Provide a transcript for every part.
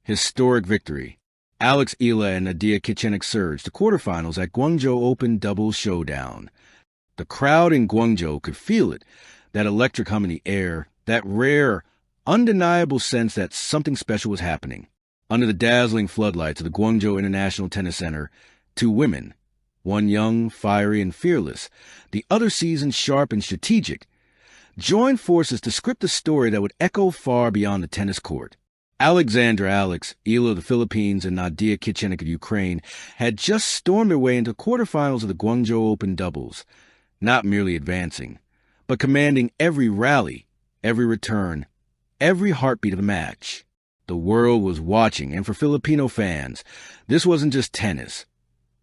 Historic victory. Eala Nadiia Kichenok surged to quarterfinals at Guangzhou Open Doubles Showdown. The crowd in Guangzhou could feel it, that electric hum in the air, that rare, undeniable sense that something special was happening. Under the dazzling floodlights of the Guangzhou International Tennis Center, two women, one young, fiery, and fearless, the other seasoned, sharp, and strategic, joined forces to script a story that would echo far beyond the tennis court. Alexandra Eala of the Philippines and Nadiia Kichenok of Ukraine had just stormed their way into quarterfinals of the Guangzhou Open doubles, not merely advancing, but commanding every rally, every return, every heartbeat of the match. The world was watching, and for Filipino fans, this wasn't just tennis.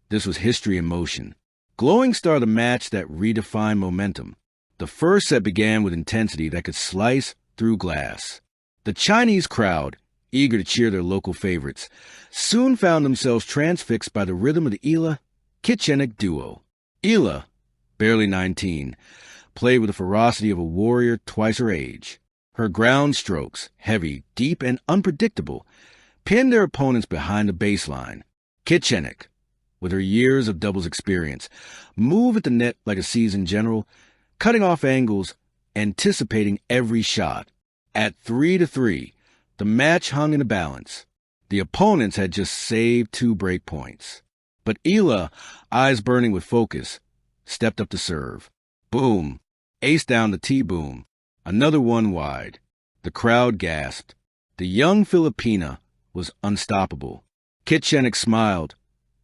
This was history in motion. Glowing star the match that redefined momentum. The first set began with intensity that could slice through glass. The Chinese crowd, eager to cheer their local favorites, soon found themselves transfixed by the rhythm of the Eala Kichenok duo. Eala, barely 19, played with the ferocity of a warrior twice her age. Her ground strokes, heavy, deep, and unpredictable, pinned their opponents behind the baseline. Kichenok, with her years of doubles experience, moved at the net like a seasoned general, cutting off angles, anticipating every shot. At 3-3, the match hung in the balance. The opponents had just saved 2 break points. But Eala, eyes burning with focus, stepped up to serve. Boom! Ace down the T-boom. Another one wide. The crowd gasped. The young Filipina was unstoppable. Kichenok smiled,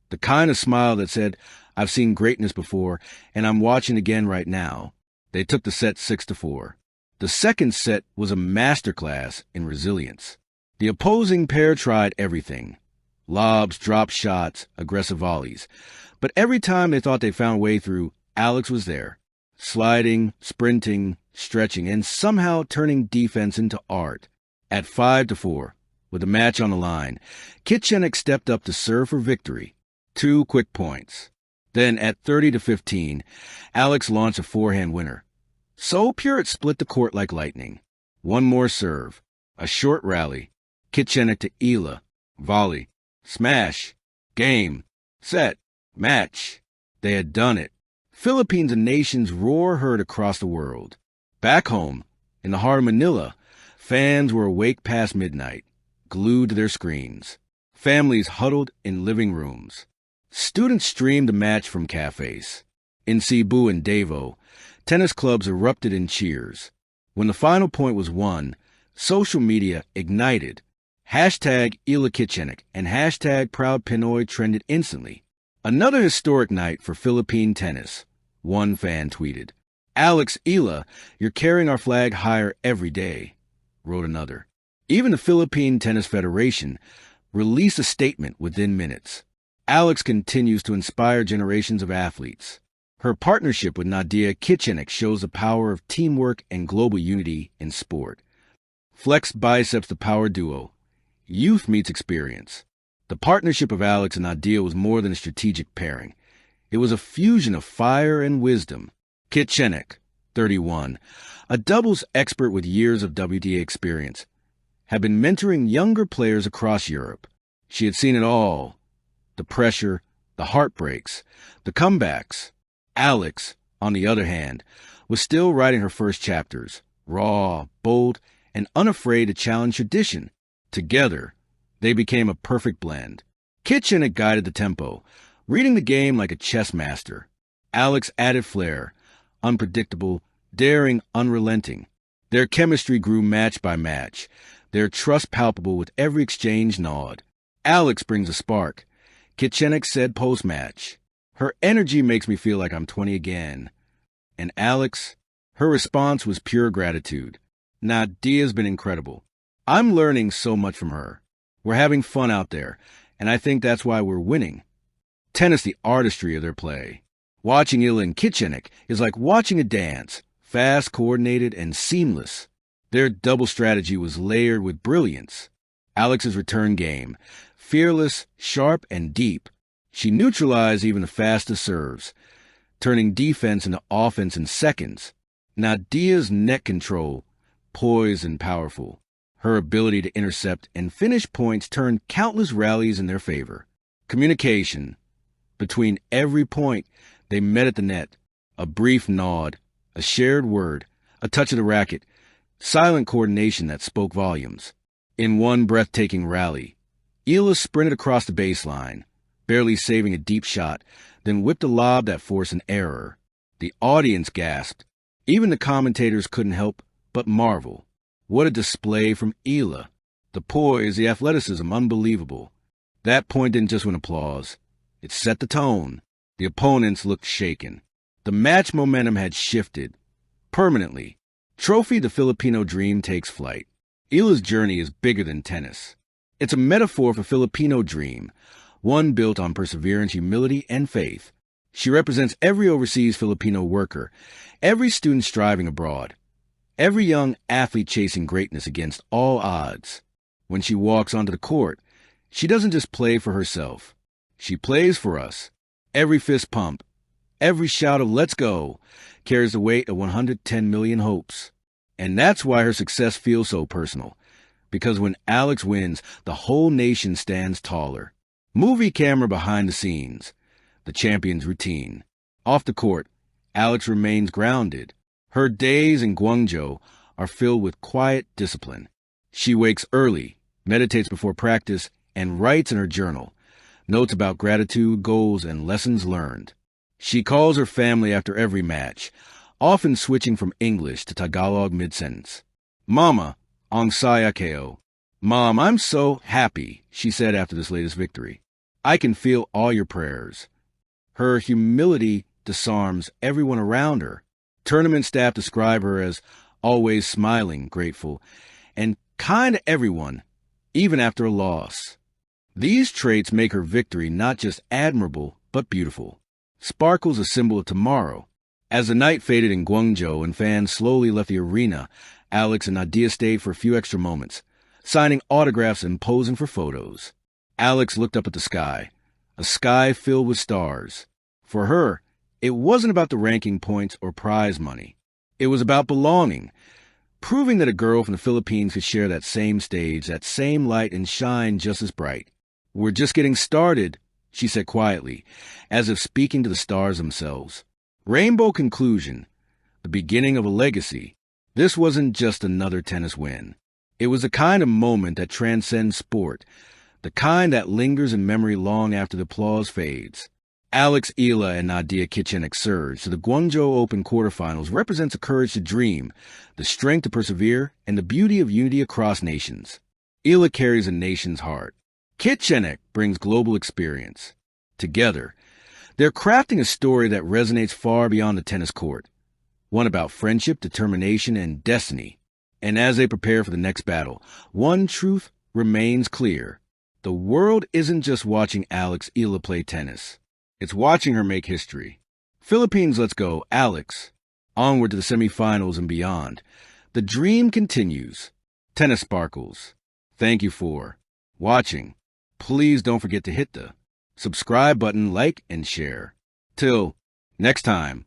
the kind of smile that said, "I've seen greatness before, and I'm watching again right now." They took the set 6-4. The second set was a masterclass in resilience. The opposing pair tried everything. Lobs, drop shots, aggressive volleys. But every time they thought they found a way through, Alex was there, sliding, sprinting, stretching, and somehow turning defense into art. At 5-4, with the match on the line, Kichenok stepped up to serve for victory. 2 quick points. Then at 30-15, Alex launched a forehand winner. So pure it split the court like lightning. One more serve. A short rally. Kichenok to Eala. Volley. Smash. Game. Set. Match. They had done it. Philippines, a nation's roar heard across the world. Back home, in the heart of Manila, fans were awake past midnight, glued to their screens. Families huddled in living rooms. Students streamed the match from cafes. In Cebu and Davao, tennis clubs erupted in cheers. When the final point was won, social media ignited. Hashtag Eala Kichenok and hashtag Proud Pinoy trended instantly. Another historic night for Philippine tennis, one fan tweeted. "Alex, Eala, you're carrying our flag higher every day," wrote another. Even the Philippine Tennis Federation released a statement within minutes. Alex continues to inspire generations of athletes. Her partnership with Nadiia Kichenok shows the power of teamwork and global unity in sport. Flex biceps the power duo. Youth meets experience. The partnership of Alex and Nadiia was more than a strategic pairing. It was a fusion of fire and wisdom. Kichenok, 31, a doubles expert with years of WTA experience, had been mentoring younger players across Europe. She had seen it all. The pressure, the heartbreaks, the comebacks. Alex, on the other hand, was still writing her first chapters, raw, bold, and unafraid to challenge tradition. Together, they became a perfect blend. Kichenok guided the tempo, reading the game like a chess master. Alex added flair, unpredictable, daring, unrelenting. Their chemistry grew match by match, their trust palpable with every exchange nod. "Alex brings a spark," Kichenok said post-match. "Her energy makes me feel like I'm 20 again." And Alex, her response was pure gratitude. "Nadia's been incredible. I'm learning so much from her. We're having fun out there, and I think that's why we're winning." Tennis, the artistry of their play. Watching Eala and Kichenok is like watching a dance, fast, coordinated, and seamless. Their double strategy was layered with brilliance. Alex's return game, fearless, sharp, and deep. She neutralized even the fastest serves, turning defense into offense in seconds. Nadia's net control, poised and powerful. Her ability to intercept and finish points turned countless rallies in their favor. Communication. Between every point, they met at the net. A brief nod, a shared word, a touch of the racket, silent coordination that spoke volumes. In one breathtaking rally, Eala sprinted across the baseline, barely saving a deep shot, then whipped a lob that forced an error. The audience gasped. Even the commentators couldn't help but marvel. What a display from Eala. The poise, the athleticism, unbelievable. That point didn't just win applause. It set the tone. The opponents looked shaken. The match momentum had shifted. Permanently. Trophy the Filipino dream takes flight. Eala's journey is bigger than tennis. It's a metaphor for Filipino dream, one built on perseverance, humility, and faith. She represents every overseas Filipino worker, every student striving abroad, every young athlete chasing greatness against all odds. When she walks onto the court, she doesn't just play for herself. She plays for us. Every fist pump, every shout of "let's go" carries the weight of 110 million hopes. And that's why her success feels so personal. Because when Alex wins, the whole nation stands taller. Movie camera behind the scenes. The champion's routine. Off the court, Alex remains grounded. Her days in Guangzhou are filled with quiet discipline. She wakes early, meditates before practice, and writes in her journal notes about gratitude, goals, and lessons learned. She calls her family after every match, often switching from English to Tagalog mid-sentence. "Mama, ang saya ko." "Mom, I'm so happy," she said after this latest victory. "I can feel all your prayers." Her humility disarms everyone around her. Tournament staff describe her as always smiling, grateful, and kind to everyone, even after a loss. These traits make her victory not just admirable, but beautiful. Sparkle's a symbol of tomorrow. As the night faded in Guangzhou and fans slowly left the arena, Alex and Nadiia stayed for a few extra moments, signing autographs and posing for photos. Alex looked up at the sky, a sky filled with stars. For her, it wasn't about the ranking points or prize money. It was about belonging, proving that a girl from the Philippines could share that same stage, that same light, and shine just as bright. "We're just getting started," she said quietly, as if speaking to the stars themselves. Rainbow conclusion, the beginning of a legacy. This wasn't just another tennis win. It was the kind of moment that transcends sport, the kind that lingers in memory long after the applause fades. Alex, Eala, and Nadiia Kichenok's surge to the Guangzhou Open quarterfinals represents the courage to dream, the strength to persevere, and the beauty of unity across nations. Eala carries a nation's heart. Kichenok brings global experience. Together, they're crafting a story that resonates far beyond the tennis court, one about friendship, determination, and destiny. And as they prepare for the next battle, one truth remains clear. The world isn't just watching Alex Eala play tennis. It's watching her make history. Philippines, let's go, Alex. Onward to the semifinals and beyond. The dream continues. Tennis sparkles. Thank you for watching. Please don't forget to hit the subscribe button, like, and share. Till next time.